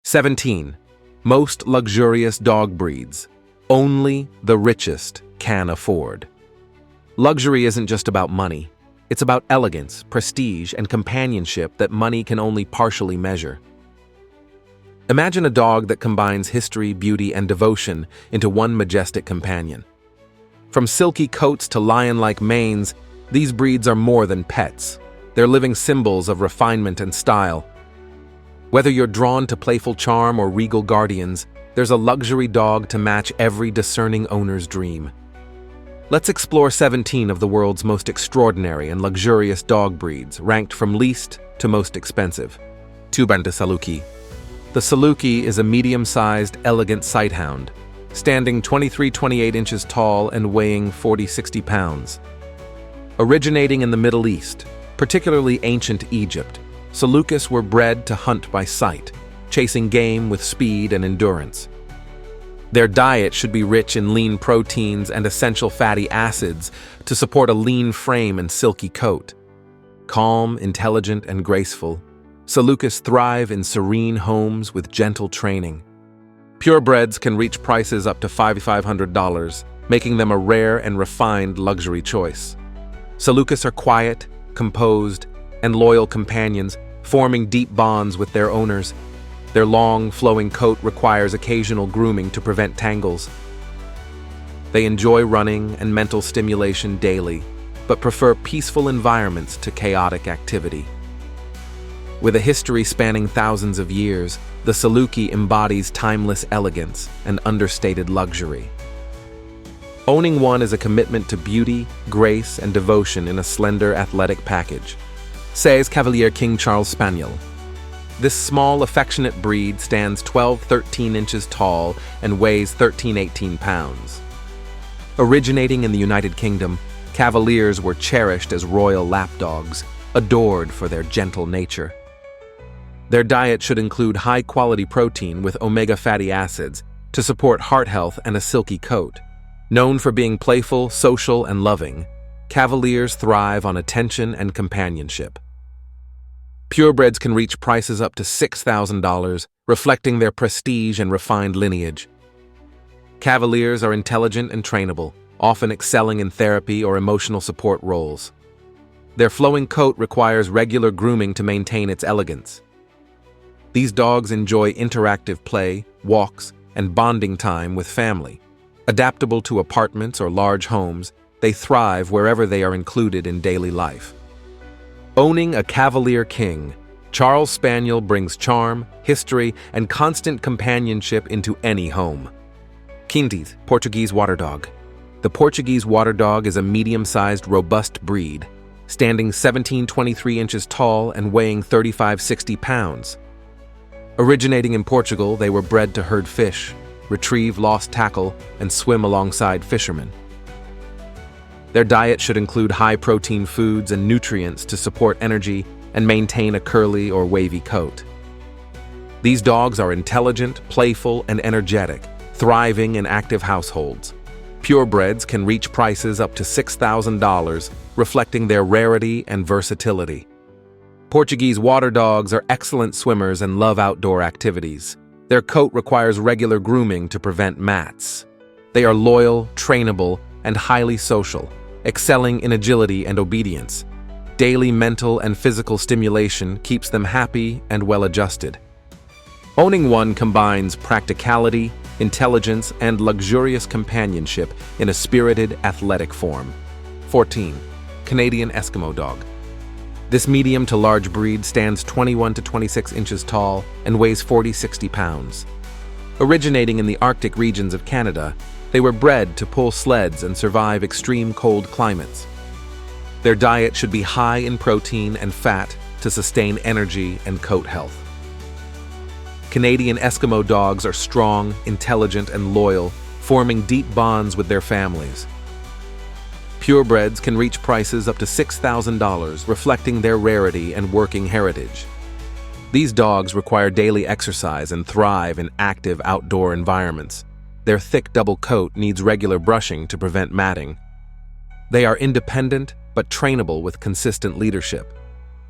17. Most luxurious dog breeds. Only the richest can afford. Luxury isn't just about money. It's about elegance, prestige, and companionship that money can only partially measure. Imagine a dog that combines history, beauty, and devotion into one majestic companion. From silky coats to lion-like manes, these breeds are more than pets. They're living symbols of refinement and style. Whether you're drawn to playful charm or regal guardians, there's a luxury dog to match every discerning owner's dream. Let's explore 17 of the world's most extraordinary and luxurious dog breeds, ranked from least to most expensive. 2. Saluki. The Saluki is a medium-sized, elegant sighthound, standing 23-28 inches tall and weighing 40-60 pounds. Originating in the Middle East, particularly ancient Egypt, Salukas were bred to hunt by sight, chasing game with speed and endurance. Their diet should be rich in lean proteins and essential fatty acids to support a lean frame and silky coat. Calm, intelligent, and graceful, Salukas thrive in serene homes with gentle training. Purebreds can reach prices up to $5,500, making them a rare and refined luxury choice. Salukas are quiet, composed, and loyal companions, forming deep bonds with their owners. Their long, flowing coat requires occasional grooming to prevent tangles. They enjoy running and mental stimulation daily, but prefer peaceful environments to chaotic activity. With a history spanning thousands of years, the Saluki embodies timeless elegance and understated luxury. Owning one is a commitment to beauty, grace, and devotion in a slender, athletic package. Says Cavalier King Charles Spaniel. This small, affectionate breed stands 12-13 inches tall and weighs 13-18 pounds. Originating in the United Kingdom, Cavaliers were cherished as royal lapdogs, adored for their gentle nature. Their diet should include high-quality protein with omega fatty acids to support heart health and a silky coat. Known for being playful, social, and loving, Cavaliers thrive on attention and companionship. Purebreds can reach prices up to $6,000, reflecting their prestige and refined lineage. Cavaliers are intelligent and trainable, often excelling in therapy or emotional support roles. Their flowing coat requires regular grooming to maintain its elegance. These dogs enjoy interactive play, walks, and bonding time with family. Adaptable to apartments or large homes, they thrive wherever they are included in daily life. Owning a Cavalier King, Charles Spaniel brings charm, history, and constant companionship into any home. Quintet, Portuguese Water Dog. The Portuguese Water Dog is a medium-sized, robust breed, standing 17-23 inches tall and weighing 35-60 pounds. Originating in Portugal, they were bred to herd fish, retrieve lost tackle, and swim alongside fishermen. Their diet should include high-protein foods and nutrients to support energy and maintain a curly or wavy coat. These dogs are intelligent, playful, and energetic, thriving in active households. Purebreds can reach prices up to $6,000, reflecting their rarity and versatility. Portuguese water dogs are excellent swimmers and love outdoor activities. Their coat requires regular grooming to prevent mats. They are loyal, trainable, and highly social, excelling in agility and obedience. Daily mental and physical stimulation keeps them happy and well-adjusted. Owning one combines practicality, intelligence, and luxurious companionship in a spirited, athletic form. 14. Canadian Eskimo Dog. This medium to large breed stands 21-26 inches tall and weighs 40-60 pounds. Originating in the Arctic regions of Canada, they were bred to pull sleds and survive extreme cold climates. Their diet should be high in protein and fat to sustain energy and coat health. Canadian Eskimo dogs are strong, intelligent, and loyal, forming deep bonds with their families. Purebreds can reach prices up to $6,000, reflecting their rarity and working heritage. These dogs require daily exercise and thrive in active outdoor environments. Their thick double coat needs regular brushing to prevent matting. They are independent but trainable with consistent leadership.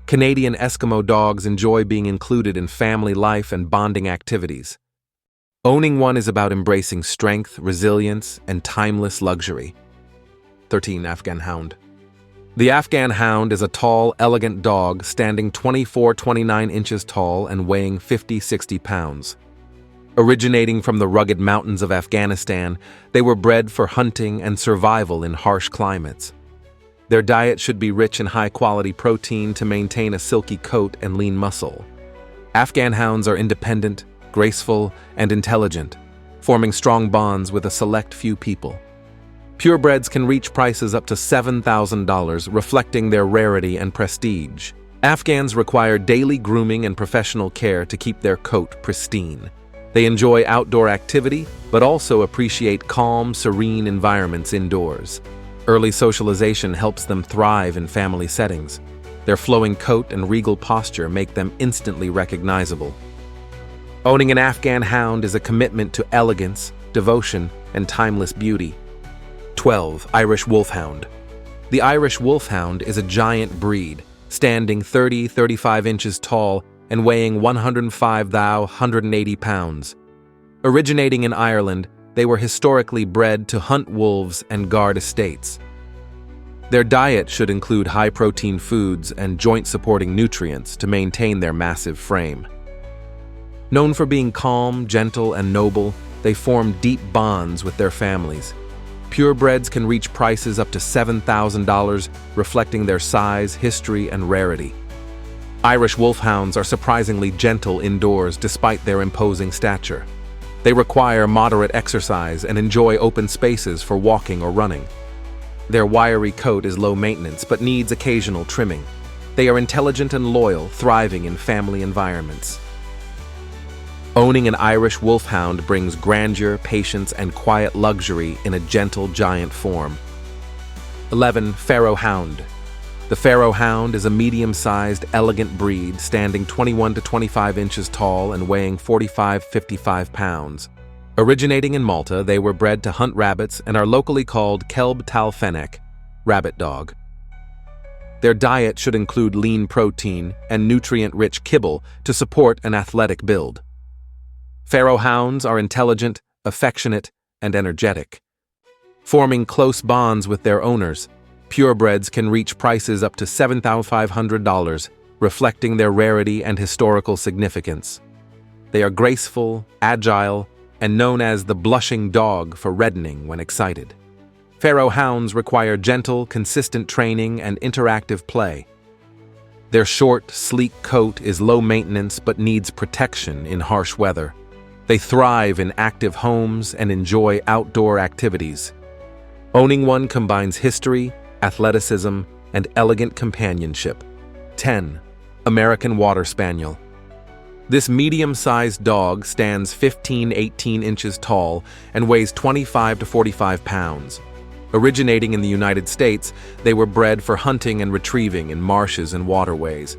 Canadian Eskimo dogs enjoy being included in family life and bonding activities. Owning one is about embracing strength, resilience, and timeless luxury. 13. Afghan Hound. The Afghan Hound is a tall, elegant dog standing 24-29 inches tall and weighing 50-60 pounds. Originating from the rugged mountains of Afghanistan, they were bred for hunting and survival in harsh climates. Their diet should be rich in high-quality protein to maintain a silky coat and lean muscle. Afghan Hounds are independent, graceful, and intelligent, forming strong bonds with a select few people. Purebreds can reach prices up to $7,000, reflecting their rarity and prestige. Afghans require daily grooming and professional care to keep their coat pristine. They enjoy outdoor activity, but also appreciate calm, serene environments indoors. Early socialization helps them thrive in family settings. Their flowing coat and regal posture make them instantly recognizable. Owning an Afghan Hound is a commitment to elegance, devotion, and timeless beauty. 12. Irish Wolfhound. The Irish Wolfhound is a giant breed, standing 30-35 inches tall and weighing 105-180 pounds. Originating in Ireland, they were historically bred to hunt wolves and guard estates. Their diet should include high-protein foods and joint-supporting nutrients to maintain their massive frame. Known for being calm, gentle, and noble, they form deep bonds with their families. Purebreds can reach prices up to $7,000, reflecting their size, history, and rarity. Irish Wolfhounds are surprisingly gentle indoors despite their imposing stature. They require moderate exercise and enjoy open spaces for walking or running. Their wiry coat is low maintenance but needs occasional trimming. They are intelligent and loyal, thriving in family environments. Owning an Irish Wolfhound brings grandeur, patience, and quiet luxury in a gentle giant form. 11. Pharaoh Hound. The Pharaoh Hound is a medium-sized, elegant breed standing 21-25 inches tall and weighing 45-55 pounds. Originating in Malta, they were bred to hunt rabbits and are locally called Kelb Tal Fennec, rabbit dog. Their diet should include lean protein and nutrient-rich kibble to support an athletic build. Pharaoh Hounds are intelligent, affectionate, and energetic. Forming close bonds with their owners, purebreds can reach prices up to $7,500, reflecting their rarity and historical significance. They are graceful, agile, and known as the blushing dog for reddening when excited. Pharaoh Hounds require gentle, consistent training and interactive play. Their short, sleek coat is low maintenance but needs protection in harsh weather. They thrive in active homes and enjoy outdoor activities. Owning one combines history, athleticism, and elegant companionship. 10. American Water Spaniel. This medium-sized dog stands 15-18 inches tall and weighs 25-45 pounds. Originating in the United States, they were bred for hunting and retrieving in marshes and waterways.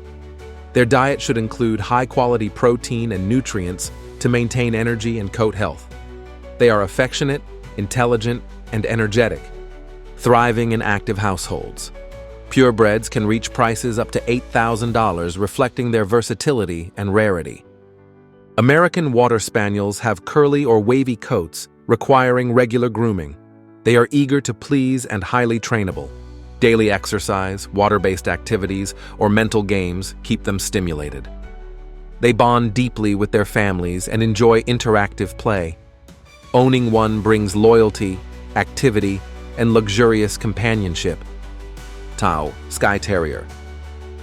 Their diet should include high-quality protein and nutrients to maintain energy and coat health. They are affectionate, intelligent, and energetic, thriving in active households. Purebreds can reach prices up to $8,000, reflecting their versatility and rarity. American Water Spaniels have curly or wavy coats, requiring regular grooming. They are eager to please and highly trainable. Daily exercise, water-based activities, or mental games keep them stimulated. They bond deeply with their families and enjoy interactive play. Owning one brings loyalty, activity, and luxurious companionship. Tau, Skye Terrier.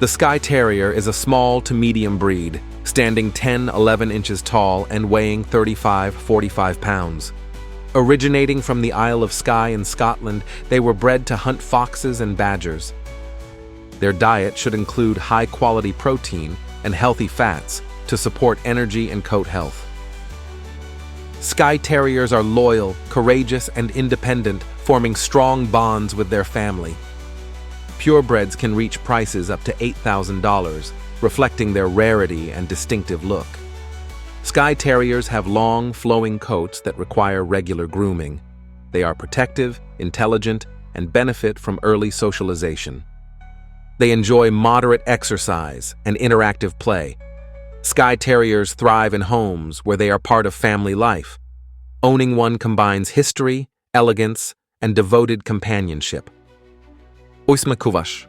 The Skye Terrier is a small to medium breed, standing 10-11 inches tall and weighing 35-45 pounds. Originating from the Isle of Skye in Scotland, they were bred to hunt foxes and badgers. Their diet should include high-quality protein and healthy fats to support energy and coat health. Skye Terriers are loyal, courageous, and independent, forming strong bonds with their family. Purebreds can reach prices up to $8,000, reflecting their rarity and distinctive look. Skye Terriers have long, flowing coats that require regular grooming. They are protective, intelligent, and benefit from early socialization. They enjoy moderate exercise and interactive play. Skye Terriers thrive in homes where they are part of family life. Owning one combines history, elegance, and devoted companionship. Oisma Kuvash.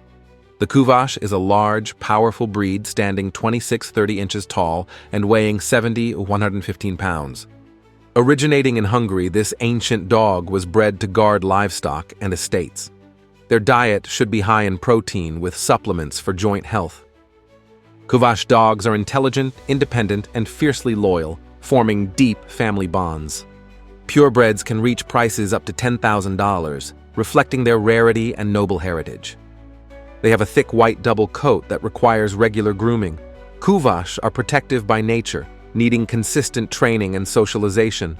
The Kuvash is a large, powerful breed standing 26-30 inches tall and weighing 70-115 pounds. Originating in Hungary, this ancient dog was bred to guard livestock and estates. Their diet should be high in protein with supplements for joint health. Kuvash dogs are intelligent, independent, and fiercely loyal, forming deep family bonds. Purebreds can reach prices up to $10,000, reflecting their rarity and noble heritage. They have a thick white double coat that requires regular grooming. Kuvash are protective by nature, needing consistent training and socialization.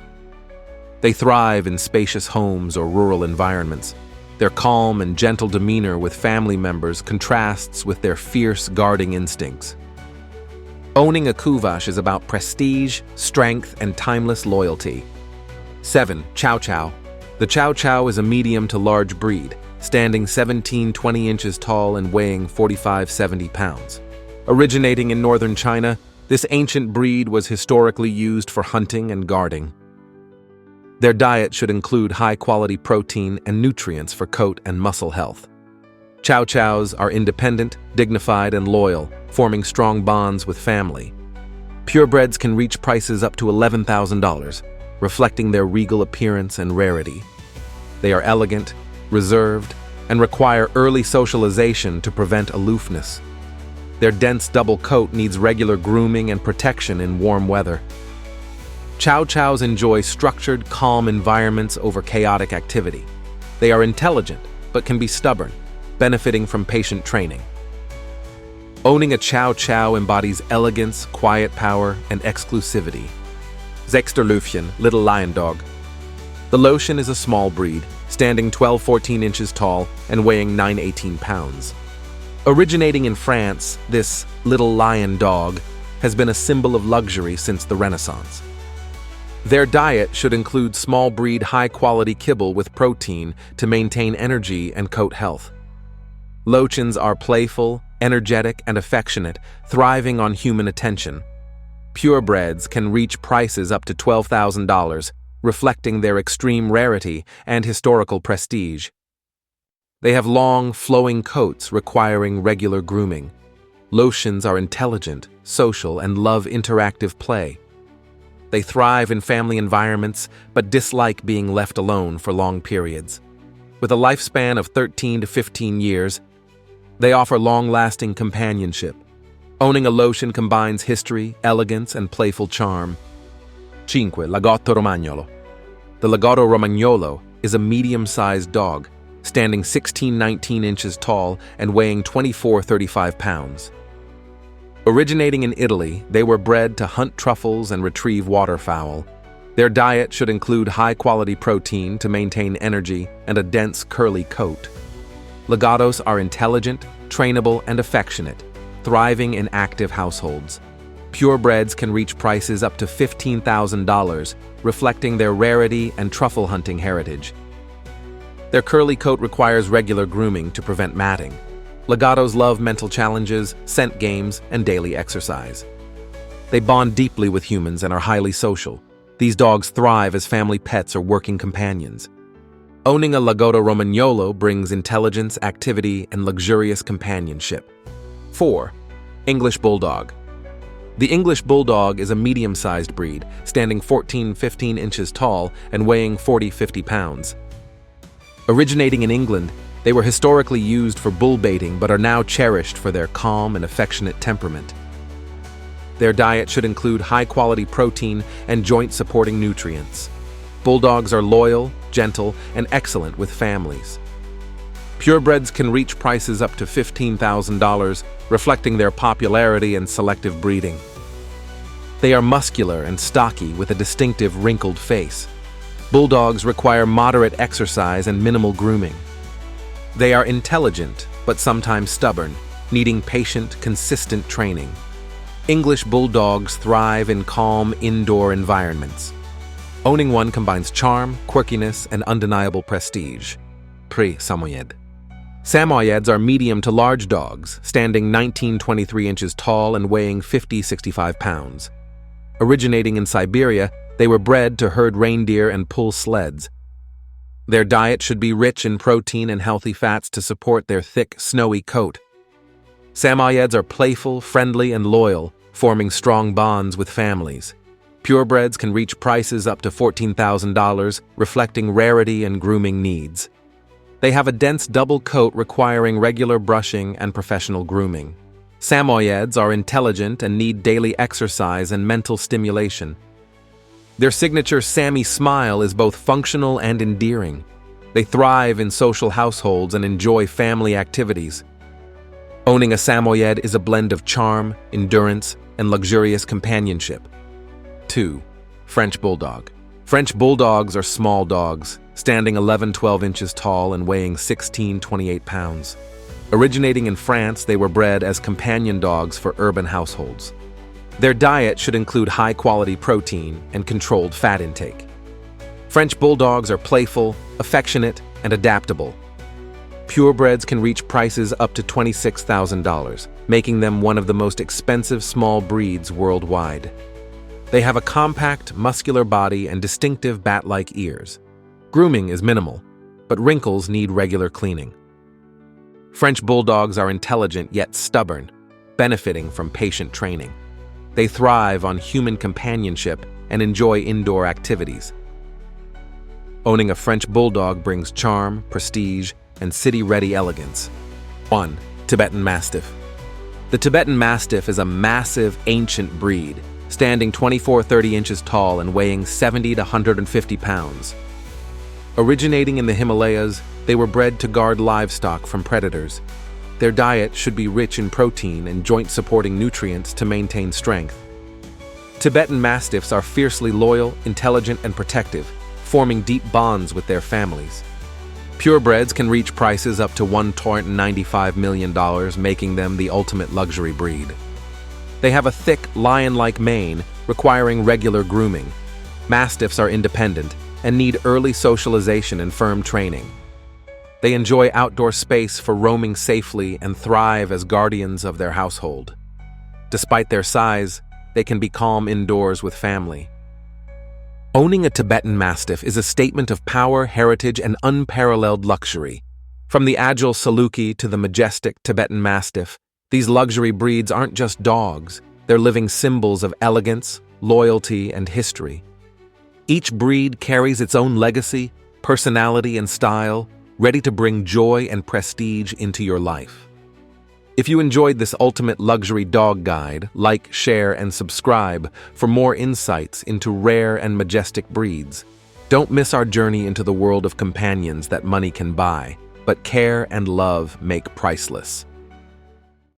They thrive in spacious homes or rural environments. Their calm and gentle demeanor with family members contrasts with their fierce guarding instincts. Owning a Kuvash is about prestige, strength, and timeless loyalty. 7. Chow Chow. The Chow Chow is a medium to large breed, standing 17-20 inches tall and weighing 45-70 pounds. Originating in northern China, this ancient breed was historically used for hunting and guarding. Their diet should include high-quality protein and nutrients for coat and muscle health. Chow Chows are independent, dignified, and loyal, forming strong bonds with family. Purebreds can reach prices up to $11,000, reflecting their regal appearance and rarity. They are elegant, reserved, and require early socialization to prevent aloofness. Their dense double coat needs regular grooming and protection in warm weather. Chow Chows enjoy structured, calm environments over chaotic activity. They are intelligent, but can be stubborn, benefiting from patient training. Owning a Chow Chow embodies elegance, quiet power, and exclusivity. Zexterlöfchen, Little Lion Dog. The Lothian is a small breed, standing 12-14 inches tall and weighing 9-18 pounds. Originating in France, this Little Lion Dog has been a symbol of luxury since the Renaissance. Their diet should include small breed high-quality kibble with protein to maintain energy and coat health. Lothians are playful, energetic, and affectionate, thriving on human attention. Purebreds can reach prices up to $12,000, reflecting their extreme rarity and historical prestige. They have long, flowing coats requiring regular grooming. Lothians are intelligent, social, and love interactive play. They thrive in family environments but dislike being left alone for long periods. With a lifespan of 13 to 15 years, they offer long-lasting companionship. Owning a Lothian combines history, elegance, and playful charm. 5. Lagotto Romagnolo. The Lagotto Romagnolo is a medium-sized dog, standing 16-19 inches tall and weighing 24-35 pounds. Originating in Italy, they were bred to hunt truffles and retrieve waterfowl. Their diet should include high-quality protein to maintain energy and a dense, curly coat. Lagottos are intelligent, trainable, and affectionate, thriving in active households. Purebreds can reach prices up to $15,000, reflecting their rarity and truffle hunting heritage. Their curly coat requires regular grooming to prevent matting. Lagottos love mental challenges, scent games, and daily exercise. They bond deeply with humans and are highly social. These dogs thrive as family pets or working companions. Owning a Lagotto Romagnolo brings intelligence, activity, and luxurious companionship. 4. English Bulldog. The English Bulldog is a medium-sized breed, standing 14-15 inches tall and weighing 40-50 pounds. Originating in England, they were historically used for bull baiting but are now cherished for their calm and affectionate temperament. Their diet should include high-quality protein and joint-supporting nutrients. Bulldogs are loyal, gentle, and excellent with families. Purebreds can reach prices up to $15,000, reflecting their popularity and selective breeding. They are muscular and stocky with a distinctive wrinkled face. Bulldogs require moderate exercise and minimal grooming. They are intelligent, but sometimes stubborn, needing patient, consistent training. English Bulldogs thrive in calm, indoor environments. Owning one combines charm, quirkiness, and undeniable prestige. Pri Samoyed. Samoyeds are medium to large dogs, standing 19-23 inches tall and weighing 50-65 pounds. Originating in Siberia, they were bred to herd reindeer and pull sleds. Their diet should be rich in protein and healthy fats to support their thick, snowy coat. Samoyeds are playful, friendly, and loyal, forming strong bonds with families. Purebreds can reach prices up to $14,000, reflecting rarity and grooming needs. They have a dense double coat requiring regular brushing and professional grooming. Samoyeds are intelligent and need daily exercise and mental stimulation. Their signature Sammy smile is both functional and endearing. They thrive in social households and enjoy family activities. Owning a Samoyed is a blend of charm, endurance, and luxurious companionship. 2. French Bulldog. French Bulldogs are small dogs, standing 11-12 inches tall and weighing 16-28 pounds. Originating in France, they were bred as companion dogs for urban households. Their diet should include high-quality protein and controlled fat intake. French Bulldogs are playful, affectionate, and adaptable. Purebreds can reach prices up to $26,000, making them one of the most expensive small breeds worldwide. They have a compact, muscular body and distinctive bat-like ears. Grooming is minimal, but wrinkles need regular cleaning. French Bulldogs are intelligent yet stubborn, benefiting from patient training. They thrive on human companionship and enjoy indoor activities. Owning a French Bulldog brings charm, prestige, and city-ready elegance. 1. Tibetan Mastiff. The Tibetan Mastiff is a massive, ancient breed, standing 24-30 inches tall and weighing 70-150 pounds. Originating in the Himalayas, they were bred to guard livestock from predators. Their diet should be rich in protein and joint-supporting nutrients to maintain strength. Tibetan Mastiffs are fiercely loyal, intelligent, and protective, forming deep bonds with their families. Purebreds can reach prices up to $195 million, making them the ultimate luxury breed. They have a thick, lion-like mane, requiring regular grooming. Mastiffs are independent and need early socialization and firm training. They enjoy outdoor space for roaming safely and thrive as guardians of their household. Despite their size, they can be calm indoors with family. Owning a Tibetan Mastiff is a statement of power, heritage, and unparalleled luxury. From the agile Saluki to the majestic Tibetan Mastiff, these luxury breeds aren't just dogs, they're living symbols of elegance, loyalty, and history. Each breed carries its own legacy, personality, and style, ready to bring joy and prestige into your life. If you enjoyed this ultimate luxury dog guide, like, share, and subscribe for more insights into rare and majestic breeds. Don't miss our journey into the world of companions that money can buy, but care and love make priceless.